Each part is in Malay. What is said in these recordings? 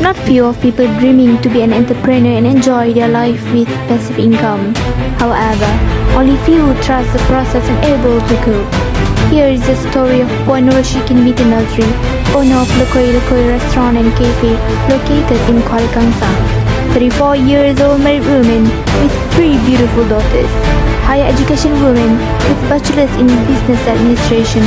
Not few of people dreaming to be an entrepreneur and enjoy their life with passive income. However, only few trust the process and able to cope. Here is the story of Puan Roshikin Miti Nazri, owner of Lokoi Lokoi restaurant and cafe located in Kuala Kangsar. 34 years old married woman with 3 beautiful daughters. Higher education woman with bachelor's in business administration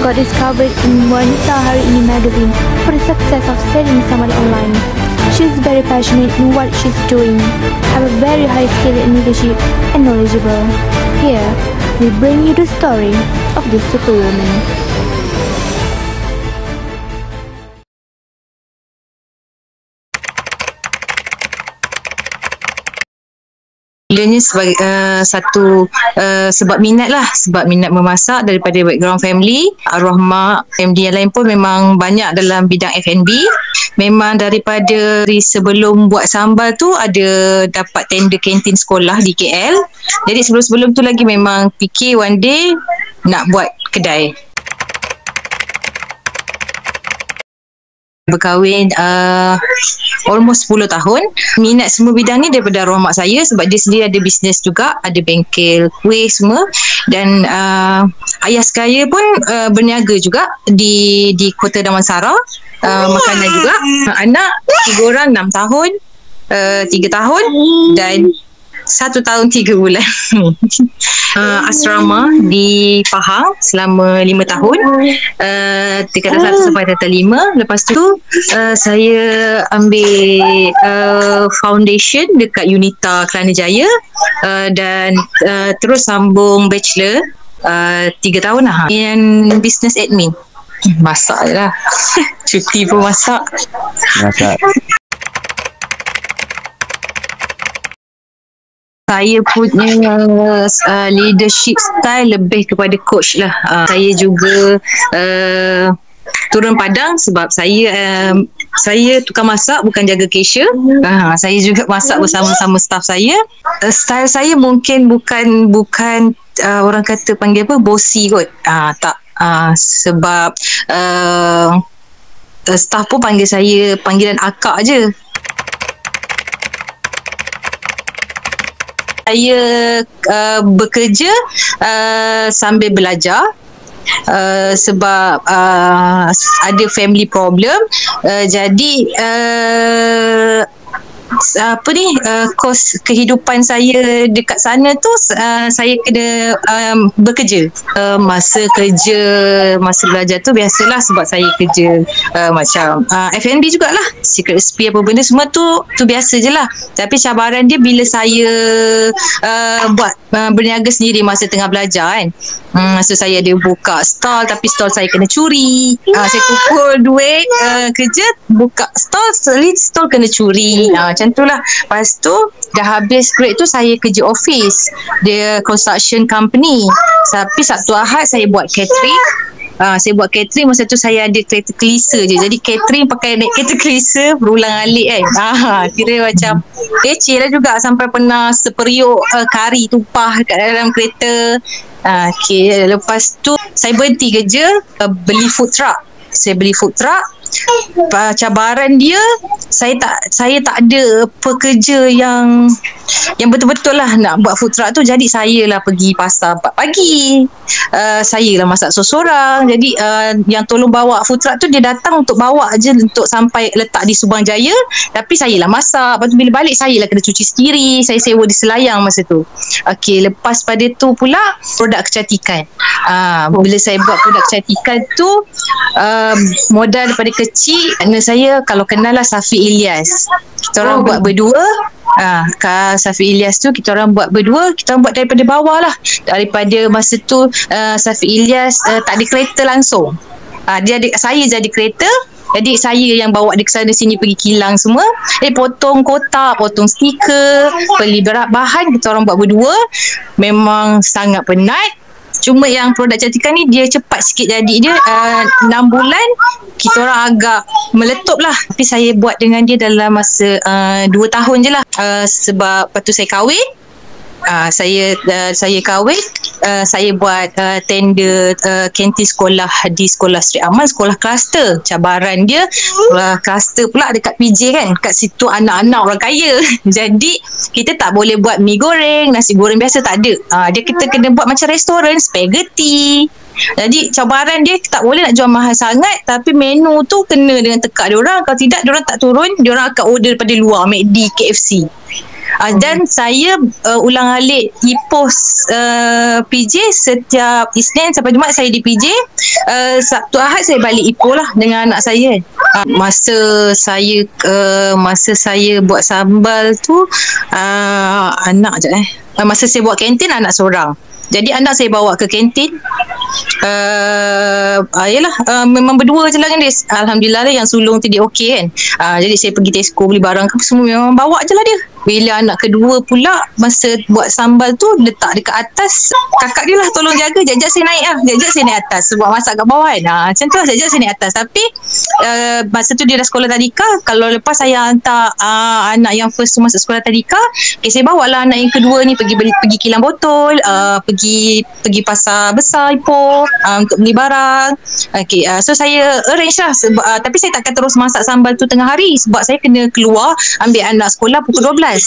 got discovered in Wanita Hari Ini magazine for the success of selling somebody online. She's very passionate in what she's doing, have a very high skill in leadership and knowledgeable. Here, we bring you the story of this superwoman. Mulanya sebagai sebab minat lah, sebab minat memasak daripada background family. Arwah mak, family yang lain pun memang banyak dalam bidang F&B. Memang daripada sebelum buat sambal tu ada dapat tender kantin sekolah di KL. Jadi sebelum-sebelum tu lagi memang fikir one day nak buat kedai. Berkahwin almost 10 tahun. Minat semua bidang ni daripada arwah mak saya sebab dia sendiri ada bisnes juga, ada bengkel kuih semua. Dan ayah saya pun berniaga juga di Kota Damansara, makanan juga. Anak 3 orang, 6 tahun, 3 tahun dan 1 tahun 3 bulan. Asrama di Pahang selama 5 tahun, tingkatan 1 sampai tingkatan 5. Lepas tu saya ambil foundation dekat Unita Kelana Jaya, dan terus sambung bachelor 3 tahun lah. And business admin. Masak je lah. Cuti pun masak. Saya punya leadership style lebih kepada coach lah. Saya juga turun padang sebab saya tukang masak, bukan jaga cashier. Saya juga masak bersama-sama staff saya. Style saya mungkin bukan orang kata panggil apa, bossy kot. Tak. Sebab staff pun panggil saya panggilan akak je. Saya bekerja sambil belajar sebab ada family problem, jadi kos kehidupan saya dekat sana tu saya kena bekerja. Masa belajar tu biasalah sebab saya kerja macam F&B jugalah, secret recipe apa benda semua tu biasa je lah. Tapi cabaran dia bila saya berniaga sendiri masa tengah belajar kan. So saya ada buka stall, tapi stall saya kena curi. Saya kumpul duit kerja, buka stall kena curi. Macam tu lah. Lepas tu dah habis grade tu saya kerja office, dia construction company. Tapi Sabtu Ahad saya buat catering. Saya buat catering, masa tu saya ada kereta kelisa je. Jadi catering pakai naik kereta kelisa berulang alik kan. Kira macam kecil lah juga, sampai pernah seperiuk kari tumpah kat dalam kereta. Okay. Lepas tu saya berhenti kerja, beli food truck. Saya beli food truck. Cabaran dia, saya tak ada pekerja yang betul-betul lah nak buat food truck tu. Jadi saya lah pergi pasar 4 pagi, saya lah masak seorang. Jadi yang tolong bawa food truck tu, dia datang untuk bawa je untuk sampai letak di Subang Jaya, tapi saya lah masak. Lepas tu bila balik saya lah kena cuci sendiri. Saya sewa di Selayang masa tu. Okay, lepas pada tu pula produk kecantikan. Bila saya buat produk kecantikan tu, modal daripada kecil. Anak saya kalau kenal lah Safi Ilyas, kita orang buat berdua. Kak Safi Ilyas tu kita orang buat berdua. Kita orang buat daripada bawah lah. Daripada masa tu Safi Ilyas tak ada kereta langsung. Saya jadi kereta. Jadi saya yang bawa dia ke sana sini, pergi kilang semua. Potong kotak, potong stiker, beli bahan, kita orang buat berdua. Memang sangat penat. Cuma yang produk cantikan ni dia cepat sikit jadi dia. 6 bulan kita orang agak meletup lah. Tapi saya buat dengan dia dalam masa 2 tahun je lah. Sebab lepas tu saya kahwin. Saya kahwin, saya buat tender kantin sekolah di sekolah Sri Aman, sekolah kluster. Cabaran dia kluster pula dekat PJ kan, kat situ anak-anak orang kaya. Jadi kita tak boleh buat mi goreng, nasi goreng biasa tak ada. Kita kena buat macam restoran, spaghetti. Jadi cabaran dia tak boleh nak jual mahal sangat, tapi menu tu kena dengan tekak diorang. Kalau tidak, diorang tak turun, diorang akan order daripada luar, McD, KFC. Dan saya ulang-alik e-post PJ setiap Isnin sampai Jumaat saya di PJ. Sabtu Ahad saya balik Ipoh lah dengan anak saya. Masa saya buat sambal tu masa saya buat kantin anak seorang. Jadi anak saya bawa ke kantin. Memang berdua je lah kan dia. Alhamdulillah lah yang sulung tu dia okey kan. Jadi saya pergi Tesco beli barang semua, memang bawa je lah dia. Bila anak kedua pula, masa buat sambal tu letak dekat atas, kakak dia lah tolong jaga. Jajak saya naik lah, jajak saya naik atas sebab masak kat bawah kan. Macam tu lah, jajak saya naik atas. Tapi masa tu dia dah sekolah tadika. Kalau lepas saya hantar anak yang first tu masuk sekolah tadika, saya bawa lah anak yang kedua ni pergi kilang botol, pergi pasar besar Ipoh untuk beli barang. So saya arrange lah tapi saya takkan terus masak sambal tu tengah hari sebab saya kena keluar ambil anak sekolah pukul 12.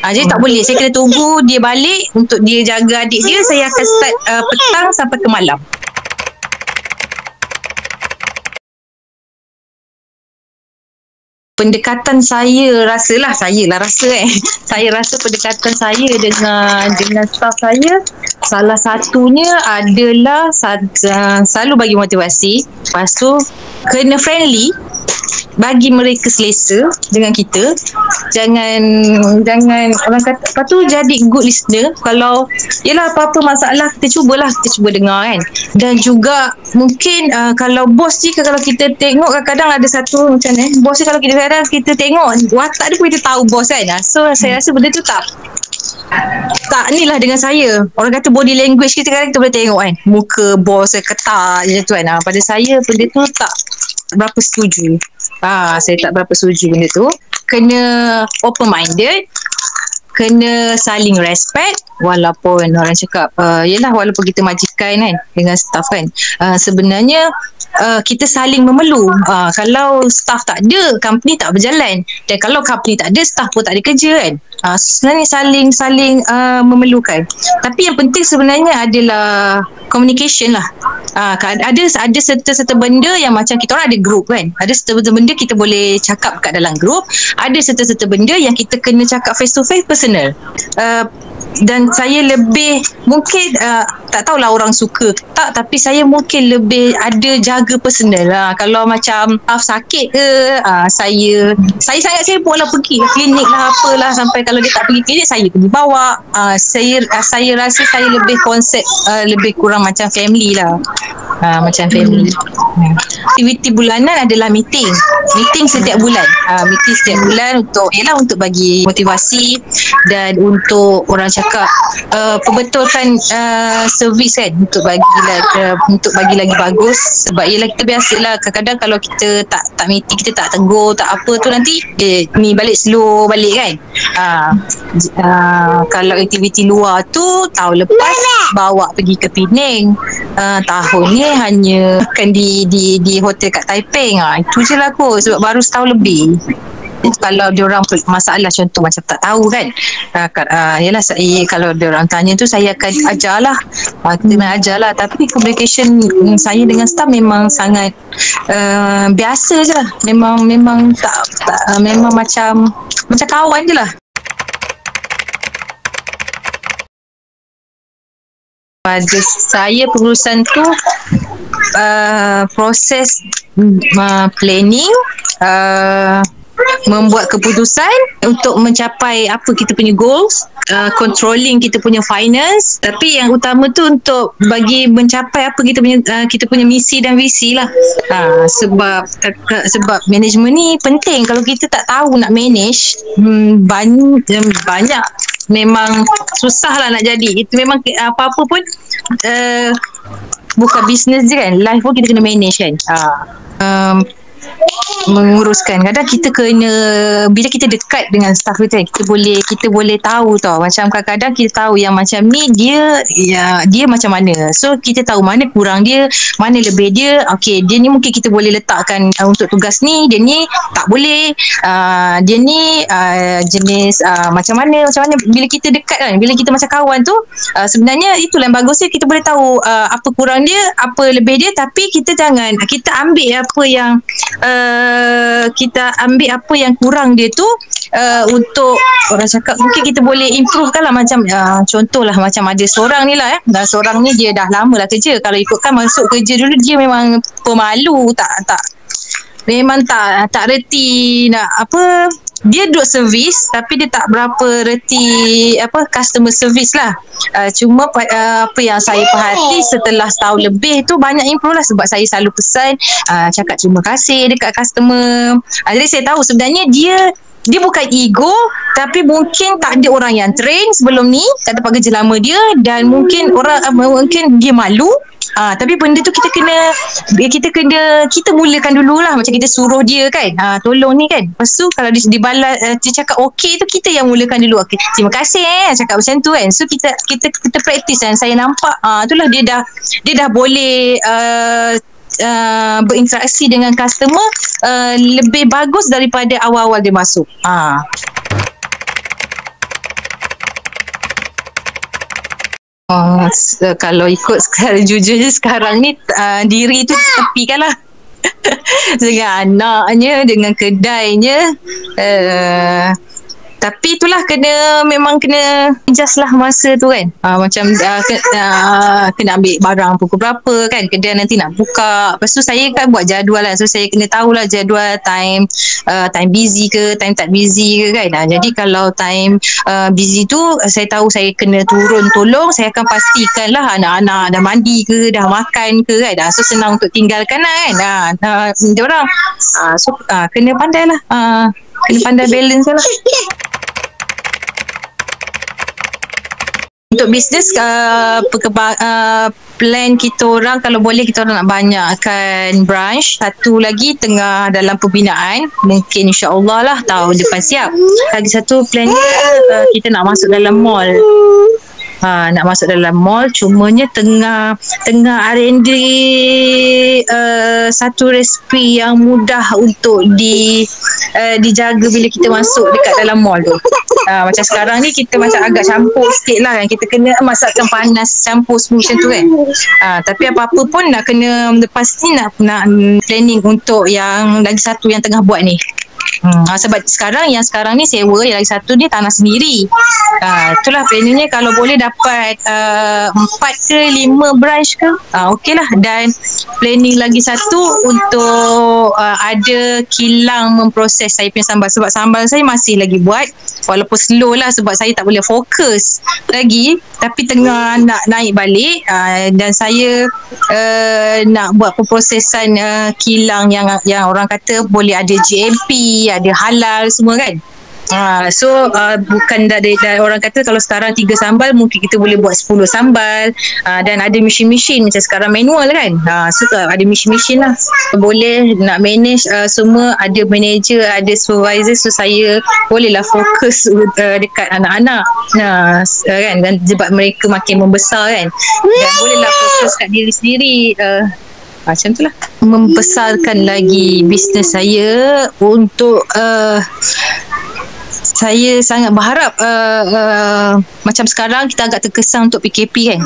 Jadi tak boleh, saya kena tunggu dia balik untuk dia jaga adik dia. Saya akan start petang sampai ke malam. Pendekatan saya rasa pendekatan saya dengan staff saya, salah satunya adalah selalu bagi motivasi. Lepas tu kena friendly, bagi mereka selesa dengan kita. Jangan orang kata, lepas tu jadi good listener. Kalau yelah apa-apa masalah kita cuba dengar kan. Dan juga mungkin kalau bos ni, kalau kita tengok kadang-kadang ada satu macam ni, bos ni kalau kita tengok watak dia pun kita tahu bos kan. So saya rasa benda tu tak ni lah dengan saya. Orang kata body language kita kadang kita boleh tengok kan, muka bos ketak je tu kan. Pada saya benda tu tak berapa setuju. Saya tak berapa setuju benda tu. Kena open minded, kena saling respect. Walaupun orang cakap walaupun kita majikan kan dengan staff kan, sebenarnya kita saling memerlu. Kalau staff tak ada, company tak berjalan. Dan kalau company tak ada, staff pun tak ada kerja kan. Sebenarnya saling memerlukan. Tapi yang penting sebenarnya adalah communication lah. Ada serta-serta benda yang macam kita orang ada group kan. Ada serta-serta benda kita boleh cakap kat dalam group. Ada serta-serta benda yang kita kena cakap face to face, personal. Dan saya lebih mungkin tak tahulah orang suka ke tak, tapi saya mungkin lebih ada jaga personal lah. Kalau macam sakit ke, saya sangat sibuk lah pergi klinik lah apalah, sampai kalau dia tak pergi klinik saya pergi bawa. Saya rasa saya lebih konsep lebih kurang macam family lah. Macam family. Aktiviti bulanan adalah meeting setiap bulan. Meeting setiap bulan untuk bagi motivasi dan untuk orang cakap perbetulkan servis kan, untuk bagi lagi bagus. Sebab ialah kita biasalah kadang-kadang kalau kita tak meeting, kita tak tegur, tak apa tu, nanti ni balik slow balik kan. Kalau aktiviti luar tu tahun lepas bawa pergi ke Penang, tahun ni hanya akan di hotel kat Taiping. Itu je lah kot, sebab baru setahun lebih. Kalau diorang masalah contoh macam tak tahu kan, yalah kalau diorang tanya tu saya akan ajarlah, kena ajarlah. Tapi communication saya dengan staff memang sangat biasa je lah. Memang tak memang macam kawan je lah. Pada saya pengurusan tu proses planning, membuat keputusan untuk mencapai apa kita punya goals, controlling kita punya finance. Tapi yang utama tu untuk bagi mencapai apa kita punya misi dan visi lah. Sebab management ni penting. Kalau kita tak tahu nak manage, banyak memang susah lah nak jadi. Itu memang apa-apa pun bukan bisnes je kan, life pun kita kena manage kan. menguruskan. Kadang kita kena, bila kita dekat dengan staff kita, kita boleh tahu tau. Macam kadang-kadang kita tahu yang macam ni dia macam mana. So kita tahu mana kurang dia, mana lebih dia. Okey, dia ni mungkin kita boleh letakkan untuk tugas ni, dia ni tak boleh. Dia ni jenis macam mana bila kita dekat kan, bila kita macam kawan tu, sebenarnya itulah yang bagusnya, kita boleh tahu apa kurang dia, apa lebih dia. Tapi kita ambil apa yang kurang dia tu, untuk orang cakap mungkin kita boleh improve kan lah. Macam contohlah macam ada seorang ni lah, seorang ni dia dah lama lah kerja. Kalau ikutkan masuk kerja dulu, dia memang pemalu, memang tak reti nak apa. Dia duduk servis tapi dia tak berapa reti customer service lah. Cuma apa yang saya perhati setelah setahun lebih tu, banyak improve lah. Sebab saya selalu pesan cakap terima kasih dekat customer. Jadi saya tahu sebenarnya dia bukan ego, tapi mungkin tak ada orang yang train sebelum ni kat tempat kerja lama dia, dan mungkin mungkin dia malu. Tapi benda tu kita mulakan dululah. Macam kita suruh dia kan, tolong ni kan. Lepas tu kalau dia balas, dia cakap okey tu, kita yang mulakan dulu. Okey, terima kasih cakap macam tu kan. So kita practice kan. Saya nampak itulah dia dah boleh berinteraksi dengan customer lebih bagus daripada awal-awal dia masuk. Kalau ikut sekarang, jujurnya sekarang ni diri tu tepikan lah. Dengan anaknya, dengan kedainya. Tapi itulah memang kena adjust lah masa tu kan. Macam kena ambil barang pukul berapa kan, kedai nanti nak buka. Lepas tu saya kan buat jadual lah. So saya kena tahulah jadual time busy ke, time tak busy ke kan. Jadi kalau time busy tu, saya tahu saya kena turun tolong. Saya akan pastikan lah anak-anak dah mandi ke, dah makan ke kan. So senang untuk tinggalkan lah kan. Dia orang kena pandai lah. Kena pandai balance lah. Untuk bisnes, plan kita orang, kalau boleh kita orang nak banyakkan branch. Satu lagi tengah dalam pembinaan, mungkin insyaAllah lah tahun depan siap. Lagi satu plan kita nak masuk dalam mall. Nak masuk dalam mall, cumanya tengah R&D satu resipi yang mudah untuk dijaga bila kita masuk dekat dalam mall tu. Macam sekarang ni kita macam agak campur sikit lah kan. Kita kena masakkan panas, campur semua macam tu kan. Tapi apa-apa pun nak kena lepas ni nak planning untuk yang lagi satu yang tengah buat ni. Sebab yang sekarang ni sewa, yang lagi satu ni tanah sendiri. Itulah planningnya, kalau boleh dapat 4 ke 5 branch ke, okey lah. Dan planning lagi satu untuk ada kilang memproses saya punya sambal. Sebab sambal saya masih lagi buat, walaupun slow lah sebab saya tak boleh fokus lagi. Tapi tengah nak naik balik, dan saya nak buat pemprosesan kilang yang orang kata boleh ada GMP, ada halal semua kan. So bukan dari orang kata kalau sekarang 3 sambal mungkin kita boleh buat 10 sambal. Dan ada mesin-mesin macam sekarang manual kan. So ada mesin-mesin lah, boleh nak manage semua. Ada manager, ada supervisor. So saya bolehlah fokus dekat anak-anak kan, dan sebab mereka makin membesar kan, dan bolehlah fokus kat diri sendiri. Macam tu lah, membesarkan lagi bisnes saya. Untuk saya sangat berharap macam sekarang kita agak terkesan untuk PKP kan.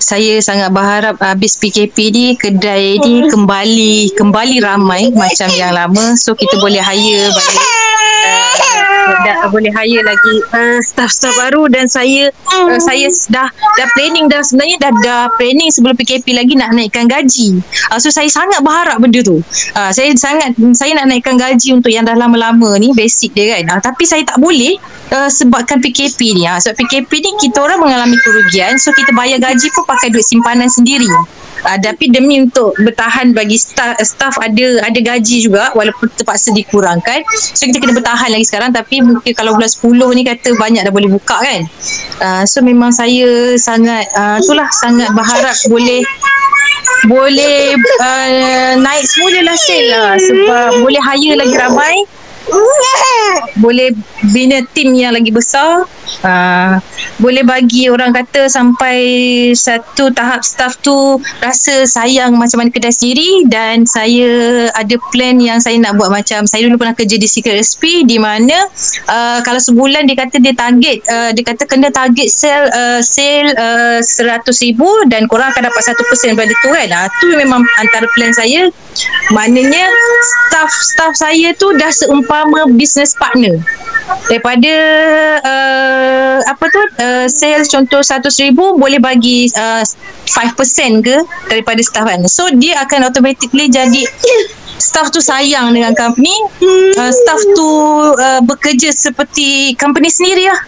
Saya sangat berharap habis PKP ni, kedai ni kembali ramai macam yang lama. So kita boleh hire balik, boleh hire lagi staff-staff baru. Dan saya dah planning dah, sebenarnya dah planning sebelum PKP lagi nak naikkan gaji. So saya sangat berharap benda tu. Saya nak naikkan gaji untuk yang dah lama-lama ni, basic dia kan. Tapi saya tak boleh sebabkan PKP ni. Sebab PKP ni kita orang mengalami kerugian. So kita bayar gaji pun pakai duit simpanan sendiri. Tapi demi untuk bertahan bagi staff ada gaji juga walaupun terpaksa dikurangkan. So kita kena bertahan lagi sekarang. Tapi mungkin kalau bulan 10 ni kata banyak dah boleh buka kan. So memang saya sangat itulah, sangat berharap boleh boleh naik semula lah sale lah, sebab boleh hire lagi ramai, boleh bina tim yang lagi besar, boleh bagi orang kata sampai satu tahap staff tu rasa sayang macam mana kedai sendiri. Dan saya ada plan yang saya nak buat, macam saya dulu pernah kerja di Secret Recipe, di mana kalau sebulan dia kata dia target, dia kata kena target sale 100,000 dan korang akan dapat 1% daripada tu kan. Tu memang antara plan saya. Maknanya staff saya tu dah seumpama business partner. Daripada sales contoh 100,000 boleh bagi 5% ke daripada staff kan. So dia akan automatically jadi staff tu sayang dengan company, staff tu bekerja seperti company sendiri lah.